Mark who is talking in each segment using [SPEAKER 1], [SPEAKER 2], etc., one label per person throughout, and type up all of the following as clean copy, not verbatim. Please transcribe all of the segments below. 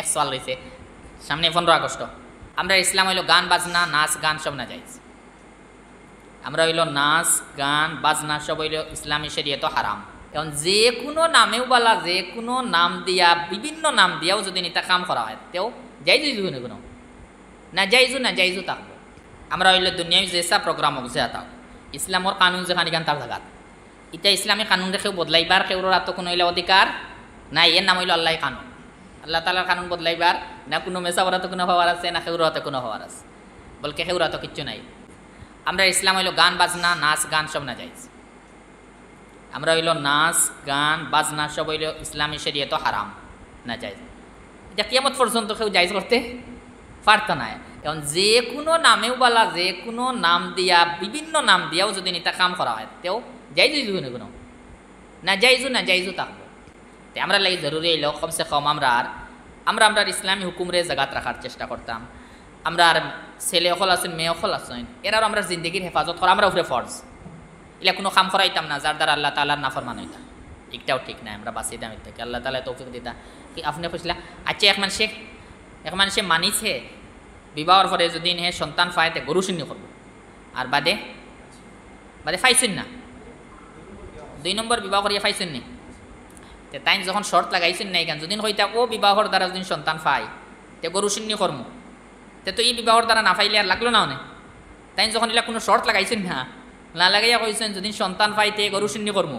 [SPEAKER 1] এক সওয়াল রয়েছে সামনে 15 আগস্ট। আমরা ইসলাম হইল গান বাজনা নাচ গান সব না যাইজ। আমরা হইল নাচ গান বাজনা সব হইল ইসলামী শরীয়তে হারাম। এখন যে কোনো নামেও বলা, যে কোনো নাম দিয়া, বিভিন্ন নাম দিয়াও যদি নিতা কাম করা হয় তেও যাইজ কোনো না যাইজু থাকবো। আমরা হইলে দুনিয়ায় যেসা প্রোগ্রাম হোক যে তাও ইসলামর কানুন যেখানে গান তার জায়গা এটা ইসলামী কানুন রেখেও বদলাইবার কেউর তো কোনো হইলে অধিকার নাই। এর নাম হইল আল্লাহ কানুন, আল্লাহ তালার কানুন বদলাইবার না কোনো মেসাবরাতে কোনো হওয়ার আছে না কেউরাতে কোনো হওয়ার আছে, বলকে কেউরাতে কিচ্ছু নাই। আমরা ইসলাম হইল গান বাজনা নাচ গান সব না যাইজ। আমরা হইল নাচ গান বাজনা সব হইল ইসলামী শরীয়তে হারাম না যাইজ। এটা কিয়ামত পর্যন্ত কেউ যাইজ করতে পারত না। এখন যে কোনো নামেও বলা, যে কোনো নাম দিয়া, বিভিন্ন নাম দিয়াও যদি নিতা কাম করা হয় তেও যাইজ কোনো না যাইজু থাকবো। আমরা লাগি জরুরি হইল কমসে কম আমরা ইসলামী হুকুমরে জায়গাত রাখার চেষ্টা করতাম। আমরা আর ছেলে অকল আছেন মেয়ে অকল আছেন এরাও আমরা জিন্দগির হেফাজত করা আমরা উপরে ফরজ। এলা কোনো কাম করাইতাম না যার দ্বারা আল্লাহ তালার নাফরমান হইতাম, একটাও ঠিক নাই। আমরা বাঁচিতাম এর থেকে, আল্লাহ তালা তৌফিক দিতা। কি আপনি কইছিলা আচ্ছা এক মানুষে মানিছে বিবাহর পরে যদি হে সন্তান পাইতে গরু শূন্য করবো আর বাদে ফাইছেন না, 2 নম্বর বিবাহ করিয়া ফাইছেন নি তাই যখন শর্ত লাগাইছেন না এখান যদি হইতা ও বিবাহর দ্বারা যদি সন্তান পাই তে গরু শূন্য কর্ম তো এই বিবাহর দ্বারা না পাইলে আর লাগলো না অনেক। তাই যখন এলা কোনো শর্ত লাগাইছেন না লাগাইয়া কইছেন যদি সন্তান পাইতে গরু শূন্য কর্ম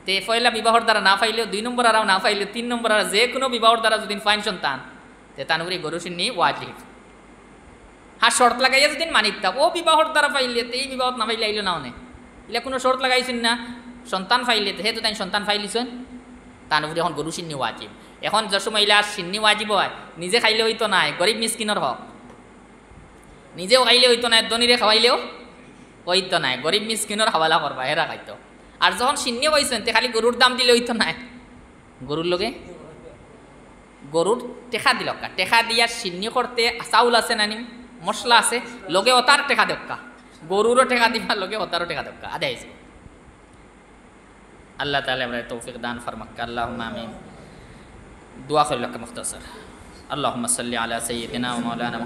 [SPEAKER 1] তে পয়লা বিবাহর দ্বারা না পাইলেও 2 নম্বর আর না পাইলে 3 নম্বর আর যে কোনো বিবাহর দ্বারা যদি ফাইন সন্তান তে তানুরি গরু শূন্য ওয়াজিব। শর্ত লাগাইয়া যদি মানিতা ও বিবাহর দ্বারা পাইলে এই বিবাহত না পাইলে আইলো না অনেক। এলা কোনো শর্ত লাগাইছেন না সন্তান পাইলে হে তো তাই সন্তান পাইলিছেন তানুরি এখন গরু শূন্য ওয়াজিব। এখন যে সময় ইলা শূন্য ওয়াজিব হয় নিজে খাইলে হইতো না, গরিব মিসকিনের হক নিজেও খাইলে হইতো না, ধনীরে খাওয়াইলেও হইতো না, গরিব মিসকিনের হাওয়ালা করবা হেরা খাইতো। আর যখন শূন্য হয়েছেন তে খালি গরুর দাম দিলে হইতো না, গরুর লগে গরুর টেকা দিল টেকা দিয়া শূন্য করতে চাউল আছে নানি মশলা আছে লগে ওতার টেকা দেবকা, গরুরও টেকা দিবা লগে ওতারও টেকা দেবকা আদে আইছে। আল্লাহ তাআলা আমরা তৌফিক দান ফরমাক। আল্লাহুম্মা আমিন। দোয়া করি লক মুখতাসার। আল্লাহুম্মা সাল্লি আলা সাইয়্যিদিনা ওয়া মাওলানা